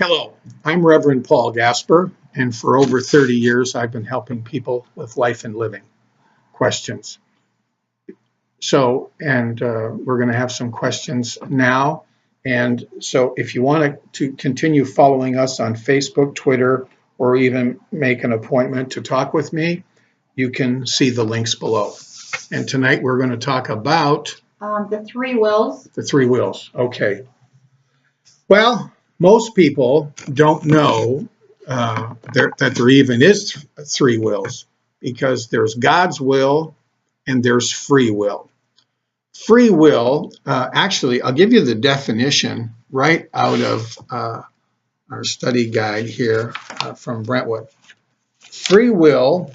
Hello, I'm Reverend Paul Gaspar, and for over 30 years I've been helping people with life and living questions. We're going to have some questions now. And so if you want to continue following us on Facebook, Twitter, or even make an appointment to talk with me, you can see the links below. And tonight we're going to talk about the three wills. The three wills. Okay. Well, most people don't know that there even is three wills, because there's God's will and there's free will. Free will, actually, I'll give you the definition right out of our study guide here from Brentwood. Free will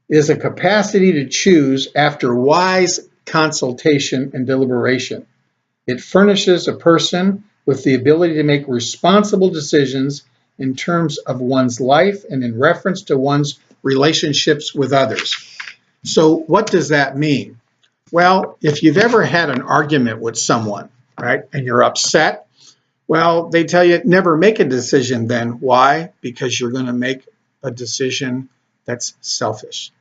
is a capacity to choose after wise consultation and deliberation. It furnishes a person with the ability to make responsible decisions in terms of one's life and in reference to one's relationships with others. So what does that mean? Well, if you've ever had an argument with someone, right, and you're upset, well, they tell you never make a decision then. Why? Because you're going to make a decision that's selfish,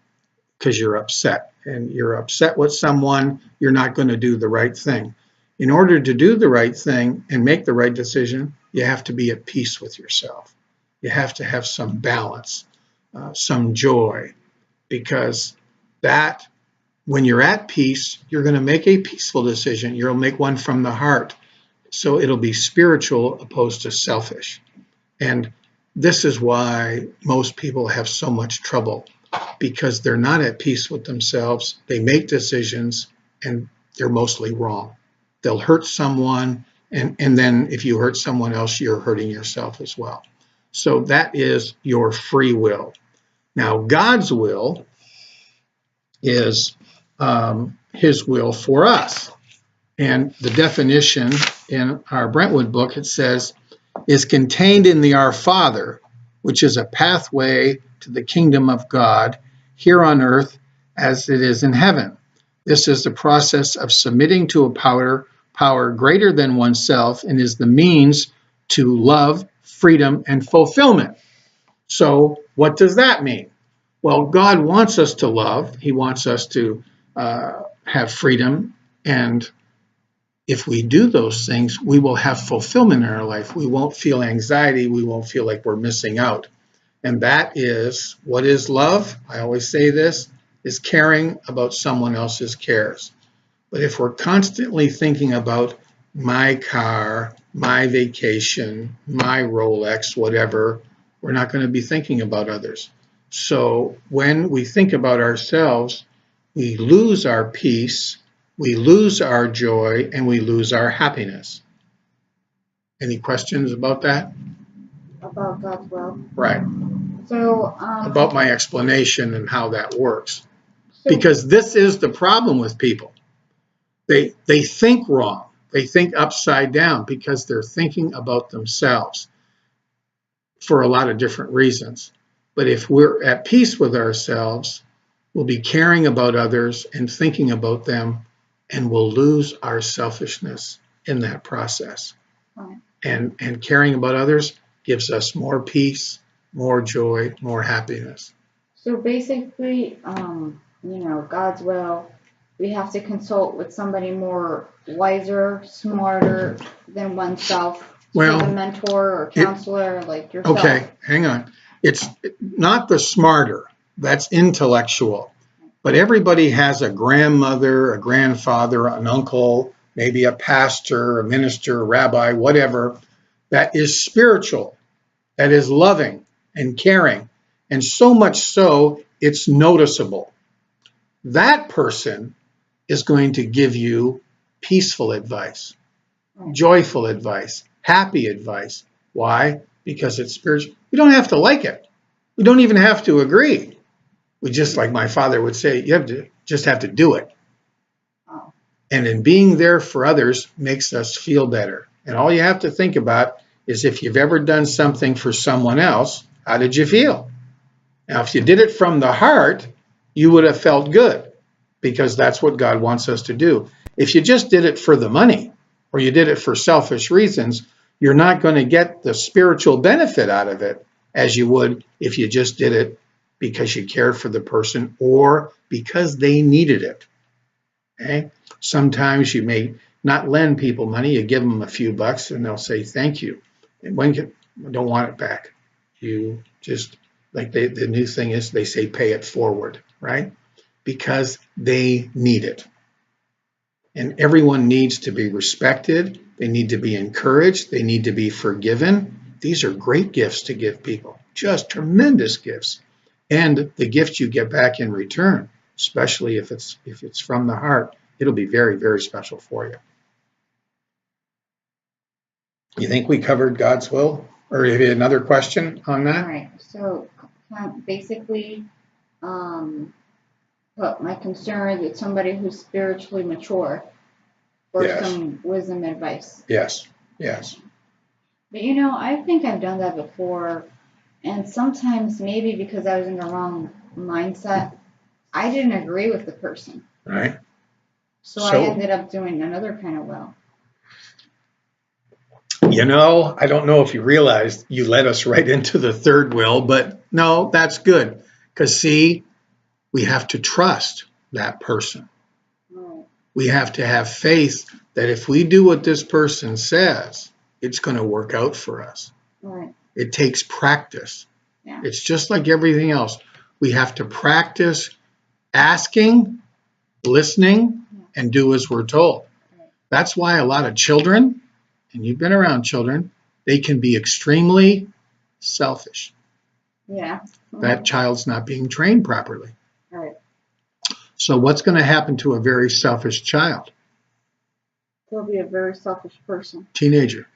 because you're upset. And you're upset with someone, you're not going to do the right thing. In order to do the right thing and make the right decision, you have to be at peace with yourself. You have to have some balance, some joy, because that, when you're at peace, you're going to make a peaceful decision. You'll make one from the heart. So it'll be spiritual opposed to selfish. And this is why most people have so much trouble, because they're not at peace with themselves. They make decisions and they're mostly wrong. They'll hurt someone, and then if you hurt someone else, you're hurting yourself as well. So that is your free will. Now, God's will is His will for us. And the definition in our Brentwood book, it says, is contained in the Our Father, which is a pathway to the kingdom of God here on earth as it is in heaven. This is the process of submitting to a power greater than oneself, and is the means to love, freedom, and fulfillment. So what does that mean? Well, God wants us to love. He wants us to have freedom. And if we do those things, we will have fulfillment in our life. We won't feel anxiety. We won't feel like we're missing out. And that is, what is love? I always say this, is caring about someone else's cares. But if we're constantly thinking about my car, my vacation, my Rolex, whatever, we're not going to be thinking about others. So when we think about ourselves, we lose our peace, we lose our joy, and we lose our happiness. Any questions about that? About God's will. Right. So about my explanation and how that works. Because this is the problem with people. They think wrong. They think upside down because they're thinking about themselves for a lot of different reasons. But if we're at peace with ourselves, we'll be caring about others and thinking about them, and we'll lose our selfishness in that process. Right. And caring about others gives us more peace, more joy, more happiness. So basically, God's will, we have to consult with somebody more wiser, smarter than oneself, well, like a mentor or counselor like yourself. Okay, hang on. It's not the smarter, that's intellectual. But everybody has a grandmother, a grandfather, an uncle, maybe a pastor, a minister, a rabbi, whatever, that is spiritual, that is loving and caring, and so much so it's noticeable. That person is going to give you peaceful advice, joyful advice, happy advice. Why? Because it's spiritual. We don't have to like it. We don't even have to agree. We just, like my father would say, you just have to do it. Oh. And in being there for others makes us feel better. And all you have to think about is, if you've ever done something for someone else, how did you feel? Now, if you did it from the heart, you would have felt good, because that's what God wants us to do. If you just did it for the money, or you did it for selfish reasons, you're not going to get the spiritual benefit out of it as you would if you just did it because you cared for the person or because they needed it. Okay? Sometimes you may not lend people money, you give them a few bucks and they'll say thank you. And when you don't want it back, you just, like the new thing is they say pay it forward, right? Because they need it. And everyone needs to be respected. They need to be encouraged. They need to be forgiven. These are great gifts to give people, just tremendous gifts. And the gift you get back in return, especially if it's from the heart, it'll be very, very special for you. You think we covered God's will? Or have you another question on that? All right. So basically, but my concern is somebody who's spiritually mature for Yes. some wisdom advice. Yes, yes. But you know, I think I've done that before, and sometimes maybe because I was in the wrong mindset, I didn't agree with the person. Right. So I ended up doing another kind of will. You know, I don't know if you realized you led us right into the third will, but no, that's good. Because see, we have to trust that person. Right. We have to have faith that if we do what this person says, it's going to work out for us. Right. It takes practice. Yeah. It's just like everything else. We have to practice asking, listening, and do as we're told. Right. That's why a lot of children, and you've been around children, they can be extremely selfish. Yeah. That child's not being trained properly. Right. So what's going to happen to a very selfish child? He'll be a very selfish person. Teenager,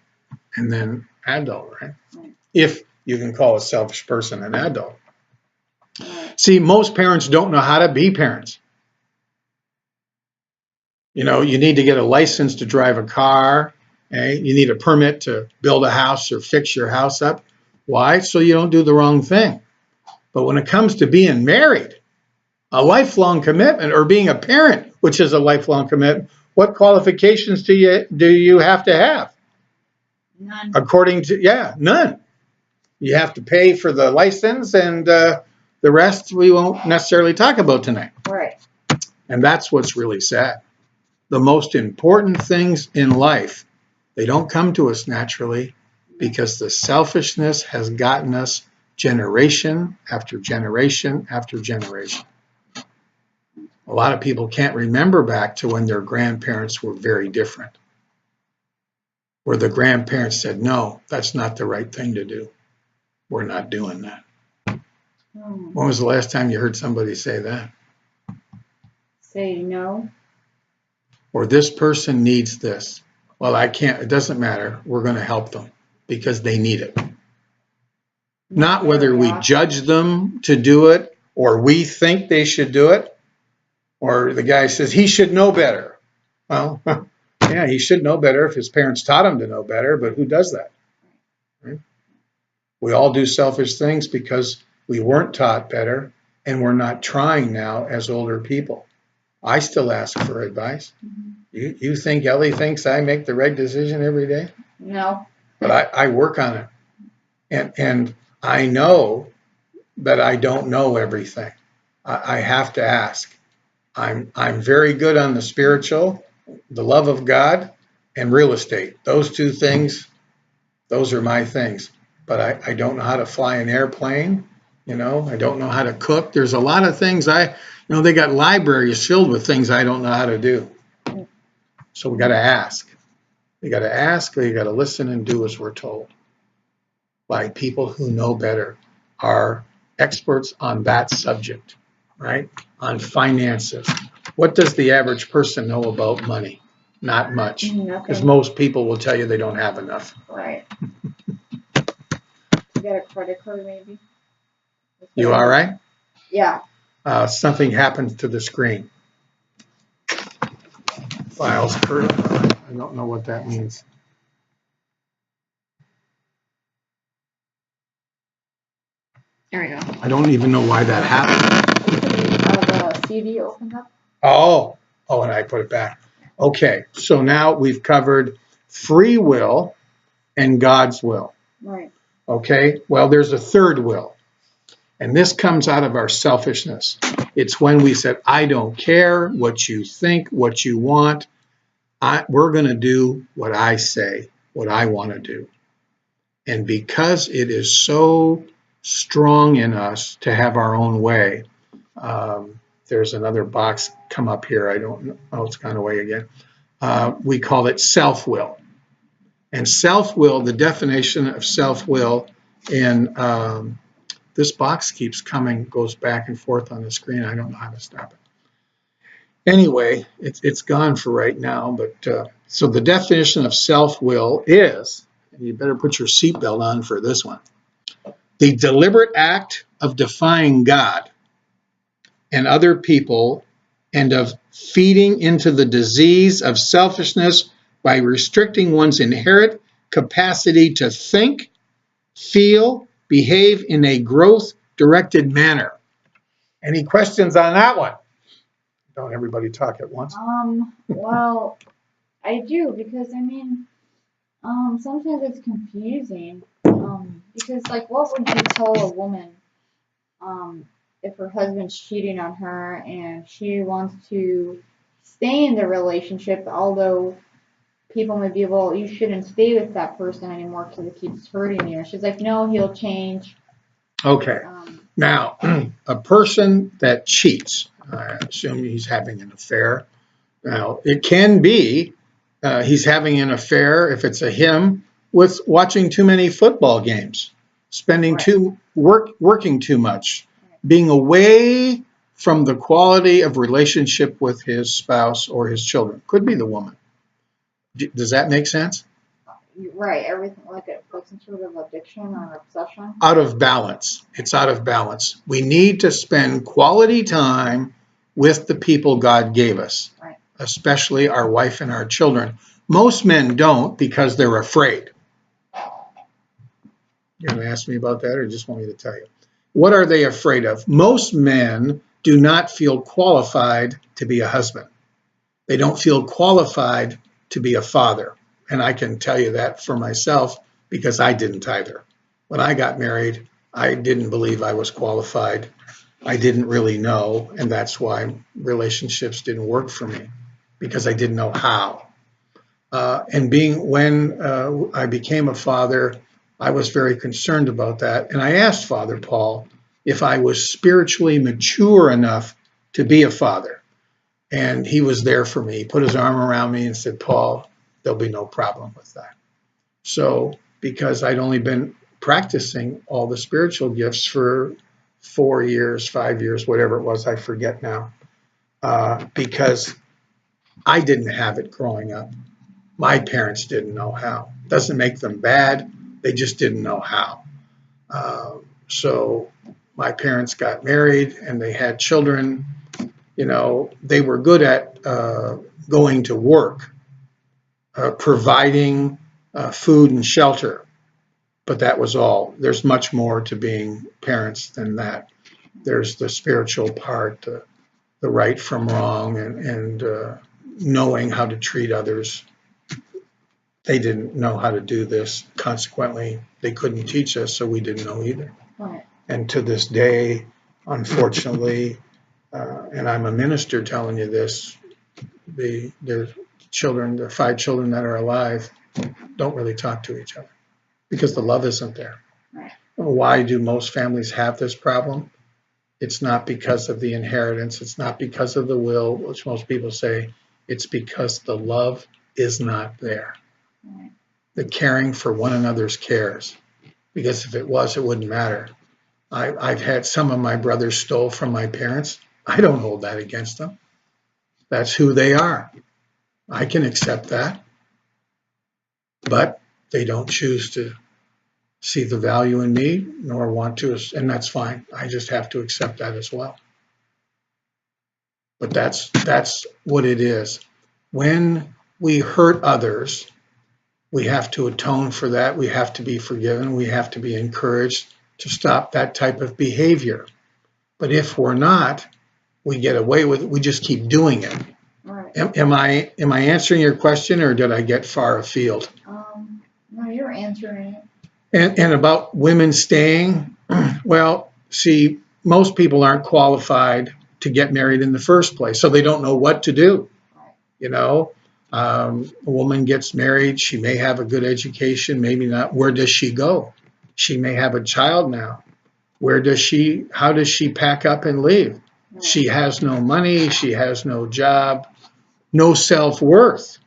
and then adult, right? Right. If you can call a selfish person an adult. Right. See, most parents don't know how to be parents. You know, you need to get a license to drive a car. Okay? You need a permit to build a house or fix your house up. Why? So you don't do the wrong thing. But when it comes to being married, a lifelong commitment, or being a parent, which is a lifelong commitment, what qualifications do you have to have? None. According to, none. You have to pay for the license, and the rest we won't necessarily talk about tonight. Right. And that's what's really sad. The most important things in life, they don't come to us naturally because the selfishness has gotten us generation after generation after generation. A lot of people can't remember back to when their grandparents were very different, where the grandparents said, no, that's not the right thing to do. We're not doing that. When was the last time you heard somebody say that? Say no. Or this person needs this. Well, I can't, it doesn't matter. We're going to help them because they need it. Not whether we judge them to do it or we think they should do it. Or the guy says he should know better. Well, yeah, he should know better if his parents taught him to know better, but who does that? Right? We all do selfish things because we weren't taught better and we're not trying now as older people. I still ask for advice. Mm-hmm. You think Ellie thinks I make the right decision every day? No. But I work on it. And I know that I don't know everything. I have to ask. I'm very good on the spiritual, the love of God, and real estate. Those two things, those are my things. But I don't know how to fly an airplane. You know, I don't know how to cook. There's a lot of things they got libraries filled with things I don't know how to do. So we got to ask. We got to ask, we got to listen and do as we're told by people who know better, are experts on that subject, right? On finances. What does the average person know about money? Not much, because most people will tell you they don't have enough. Right. You got a credit card, maybe? You all right? Yeah. Something happened to the screen. Files current. I don't know what that means. There we go. I don't even know why that happened. The CD opened up? Oh, and I put it back. Okay, so now we've covered free will, and God's will. Right. Okay? Well, there's a third will. And this comes out of our selfishness. It's when we said, I don't care what you think, what you want. We're going to do what I say, what I want to do. And because it is so strong in us to have our own way, there's another box come up here. I don't know. Oh, it's gone away again. We call it self-will. And self-will, the definition of self-will in this box keeps coming, goes back and forth on the screen. I don't know how to stop it. Anyway, it's gone for right now. But so the definition of self-will is, and you better put your seatbelt on for this one, the deliberate act of defying God and other people and of feeding into the disease of selfishness by restricting one's inherent capacity to think, feel, behave in a growth-directed manner. Any questions on that one? Don't everybody talk at once. Well, I do, because I mean, sometimes it's confusing. Because like, what would you tell a woman, if her husband's cheating on her and she wants to stay in the relationship, although people may be, well, you shouldn't stay with that person anymore because it keeps hurting you. And she's like, no, he'll change. Okay. Now, a person that cheats, I assume he's having an affair. Now, it can be he's having an affair, if it's a him, with watching too many football games, spending working too much, being away from the quality of relationship with his spouse or his children. Could be the woman. Does that make sense? Right, everything like some sort of addiction or obsession. Out of balance. It's out of balance. We need to spend quality time with the people God gave us, right, especially our wife and our children. Most men don't because they're afraid. You're going to ask me about that or just want me to tell you? What are they afraid of? Most men do not feel qualified to be a husband. They don't feel qualified to be a father. And I can tell you that for myself because I didn't either. When I got married, I didn't believe I was qualified. I didn't really know, and that's why relationships didn't work for me, because I didn't know how. When I became a father, I was very concerned about that. And I asked Father Paul if I was spiritually mature enough to be a father. And he was there for me. He put his arm around me and said, Paul, there'll be no problem with that. So, because I'd only been practicing all the spiritual gifts for 4 years, 5 years, whatever it was, I forget now, because I didn't have it growing up. My parents didn't know how. Doesn't make them bad. They just didn't know how. So my parents got married and they had children. You know, they were good at going to work, providing food and shelter. But that was all. There's much more to being parents than that. There's the spiritual part, the right from wrong, and knowing how to treat others. They didn't know how to do this. Consequently, they couldn't teach us, so we didn't know either. Right. And to this day, unfortunately, and I'm a minister telling you this, the children, the 5 children that are alive, don't really talk to each other because the love isn't there. Right. Why do most families have this problem? It's not because of the inheritance. It's not because of the will, which most people say. It's because the love is not there. Right. The caring for one another's cares. Because if it was, it wouldn't matter. I've had some of my brothers stole from my parents. I don't hold that against them. That's who they are. I can accept that. But they don't choose to see the value in me, nor want to, and that's fine. I just have to accept that as well. But that's what it is. When we hurt others, we have to atone for that. We have to be forgiven. We have to be encouraged to stop that type of behavior. But if we're not, we get away with it. We just keep doing it. Right. Am I answering your question, or did I get far afield? No, you're answering it. And about women staying, well, see, most people aren't qualified to get married in the first place, so they don't know what to do. Right. You know, a woman gets married, she may have a good education, maybe not. Where does she go? She may have a child now. How does she pack up and leave? Right. She has no money, she has no job, no self-worth,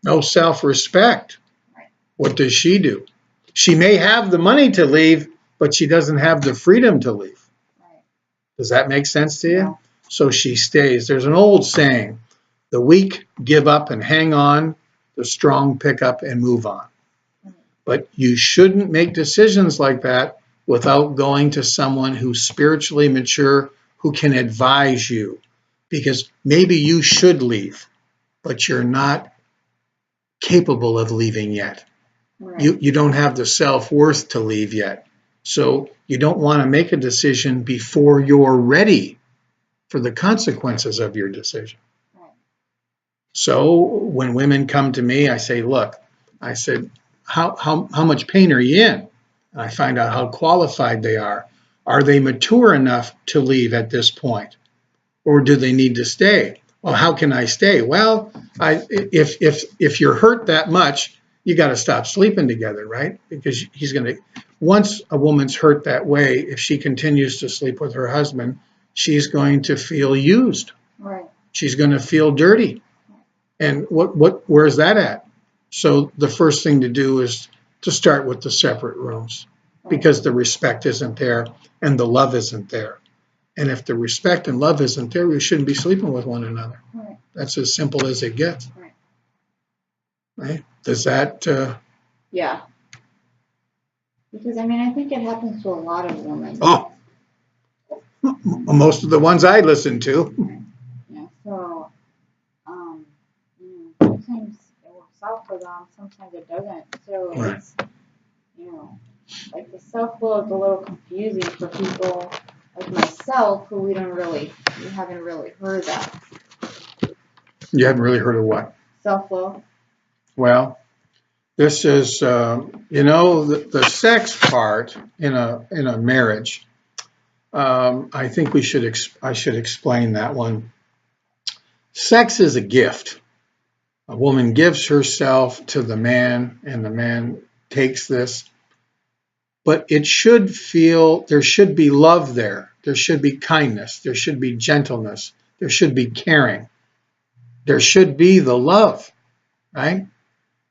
no self-respect. Right. What does she do? She may have the money to leave, but she doesn't have the freedom to leave. Right. Does that make sense to you? Yeah. So she stays. There's an old saying, the weak give up and hang on, the strong pick up and move on. But you shouldn't make decisions like that without going to someone who's spiritually mature, who can advise you. Because maybe you should leave, but you're not capable of leaving yet. Right. You don't have the self-worth to leave yet. So you don't want to make a decision before you're ready for the consequences of your decision. Right. So when women come to me, I say, look, I said, how much pain are you in? And I find out how qualified they are. Are they mature enough to leave at this point? Or do they need to stay? Well, how can I stay? Well, if you're hurt that much, you got to stop sleeping together, right? Because once a woman's hurt that way, if she continues to sleep with her husband, she's going to feel used. Right. She's going to feel dirty. And where's that at? So the first thing to do is to start with the separate rooms, because the respect isn't there and the love isn't there. And if the respect and love isn't there, we shouldn't be sleeping with one another. Right. That's as simple as it gets. Right. Right? Does that? Yeah. Because I think it happens to a lot of women. Oh, most of the ones I listen to. Right. Yeah. So, sometimes it works out for them, sometimes it doesn't. So Right. it's, like the self-will is a little confusing for people like myself who we haven't really heard that. You haven't really heard of what? Self-will. Well, this is, the sex part in a marriage. I think I should explain that one. Sex is a gift. A woman gives herself to the man, and the man takes this. But there should be love there. There should be kindness. There should be gentleness. There should be caring. There should be the love, right?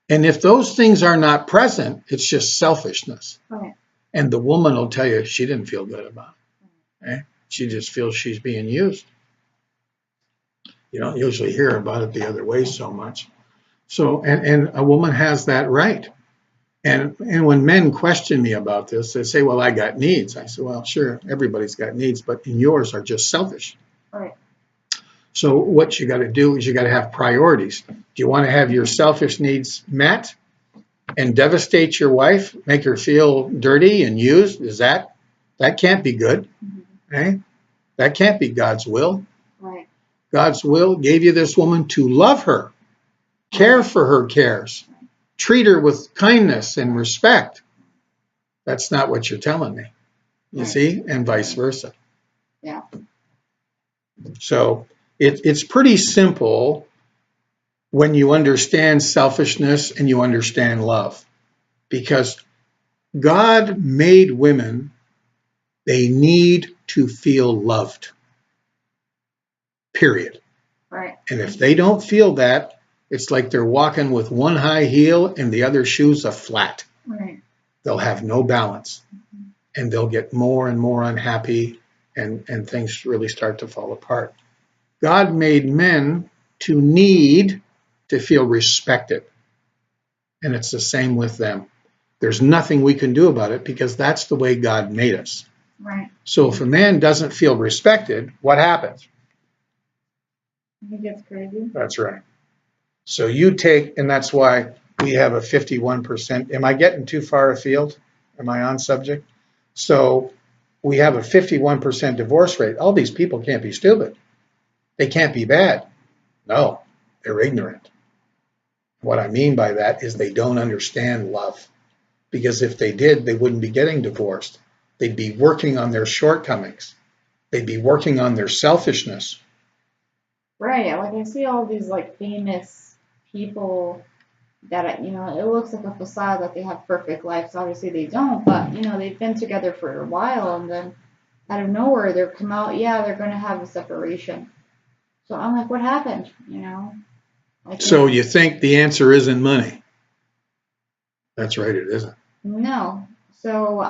And if those things are not present, it's just selfishness. Right. And the woman will tell you she didn't feel good about it. Right? She just feels she's being used. You don't usually hear about it the other way so much. So, and a woman has that right. And when men question me about this, they say, well, I got needs. I say, well, sure, everybody's got needs, but yours are just selfish. Right. So what you got to do is you got to have priorities. Do you want to have your selfish needs met and devastate your wife, make her feel dirty and used? That can't be good. Right? That can't be God's will. Right. God's will gave you this woman to love her, care for her cares, treat her with kindness and respect. That's not what you're telling me. You see? And vice versa. Yeah. So it's pretty simple when you understand selfishness and you understand love. Because God made women, they need to feel loved. Period. Right. And if they don't feel that, it's like they're walking with one high heel and the other shoes are flat. Right. They'll have no balance. And they'll get more and more unhappy, and things really start to fall apart. God made men to need to feel respected. And it's the same with them. There's nothing we can do about it because that's the way God made us. Right. So if a man doesn't feel respected, what happens? He gets crazy. That's right. So and that's why we have a 51%. Am I getting too far afield? Am I on subject? So we have a 51% divorce rate. All these people can't be stupid. They can't be bad. No, they're ignorant. What I mean by that is they don't understand love. Because if they did, they wouldn't be getting divorced. They'd be working on their shortcomings. They'd be working on their selfishness. Right. Like I see all these like famous people that it looks like a facade that they have perfect lives. Obviously they don't, but they've been together for a while, and then out of nowhere they're come out. Yeah, they're gonna have a separation. So I'm like, what happened? Like So you think the answer isn't money? That's right, it isn't. no. So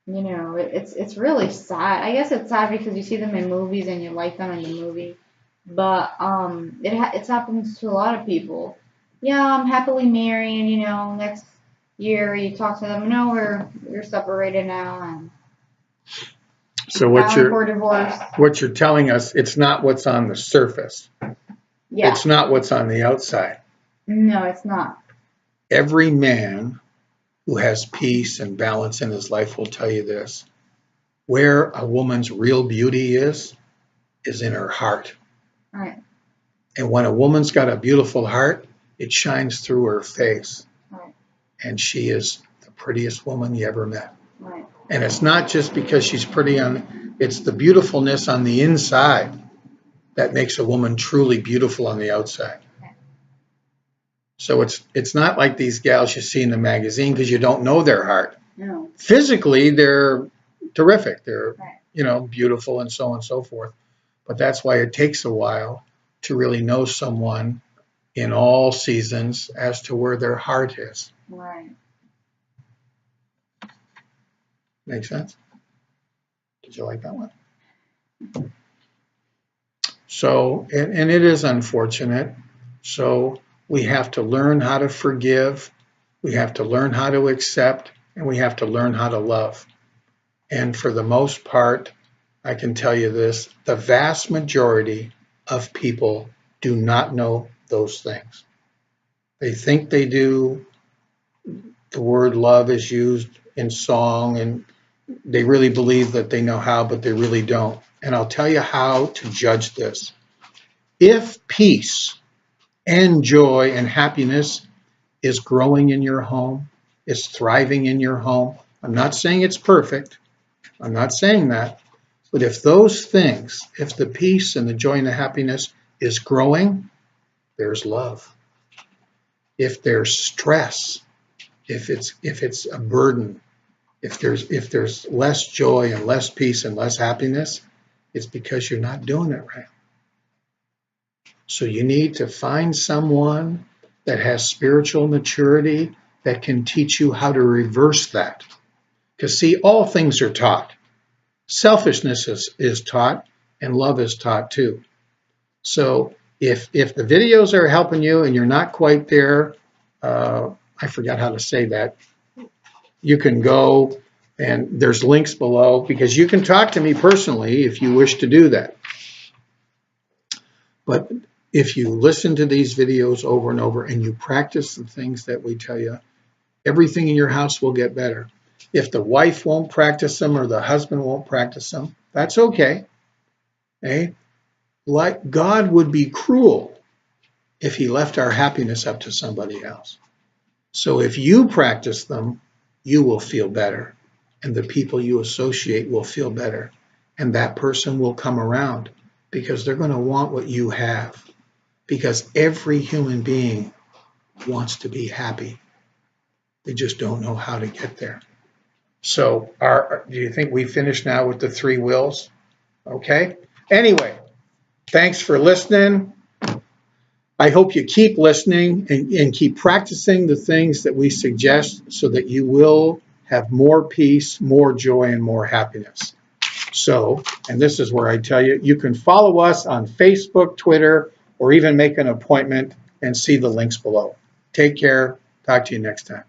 it's really sad. I guess it's sad because you see them in movies and you like them in the movie, but it's happens to a lot of people. Yeah, I'm happily married. Next year you talk to them. No, we're separated now and So filing for divorce. what you're telling us, it's not what's on the surface. Yeah. It's not what's on the outside. No, it's not. Every man who has peace and balance in his life will tell you this. Where a woman's real beauty is in her heart. Right. And when a woman's got a beautiful heart, it shines through her face. Right. And she is the prettiest woman you ever met. Right. And it's not just because she's pretty it's the beautifulness on the inside that makes a woman truly beautiful on the outside. Okay. So it's not like these gals you see in the magazine because you don't know their heart. No. Physically, they're terrific. They're, right. Beautiful and so on and so forth. But that's why it takes a while to really know someone in all seasons as to where their heart is. Right. Make sense? Did you like that one? So, and it is unfortunate. So we have to learn how to forgive. We have to learn how to accept, and we have to learn how to love. And for the most part, I can tell you this, the vast majority of people do not know those things. They think they do. The word love is used in song, and they really believe that they know how, but they really don't. And I'll tell you how to judge this. If peace and joy and happiness is growing in your home, is thriving in your home, I'm not saying it's perfect. I'm not saying that. But if those things, if the peace and the joy and the happiness is growing, there's love. If there's stress, if it's a burden, if there's less joy and less peace and less happiness, it's because you're not doing it right. So you need to find someone that has spiritual maturity that can teach you how to reverse that. Because see, all things are taught. Selfishness is taught, and love is taught too. So if the videos are helping you and you're not quite there, I forgot how to say that. You can go, and there's links below, because you can talk to me personally if you wish to do that. But if you listen to these videos over and over and you practice the things that we tell you, everything in your house will get better. If the wife won't practice them or the husband won't practice them, that's okay. Like God would be cruel if he left our happiness up to somebody else. So if you practice them, you will feel better, and the people you associate will feel better, and that person will come around because they're going to want what you have, because every human being wants to be happy. They just don't know how to get there. So do you think we finished now with the 3 wills? Okay. Anyway, thanks for listening. I hope you keep listening and keep practicing the things that we suggest so that you will have more peace, more joy, and more happiness. So, and this is where I tell you, you can follow us on Facebook, Twitter, or even make an appointment and see the links below. Take care. Talk to you next time.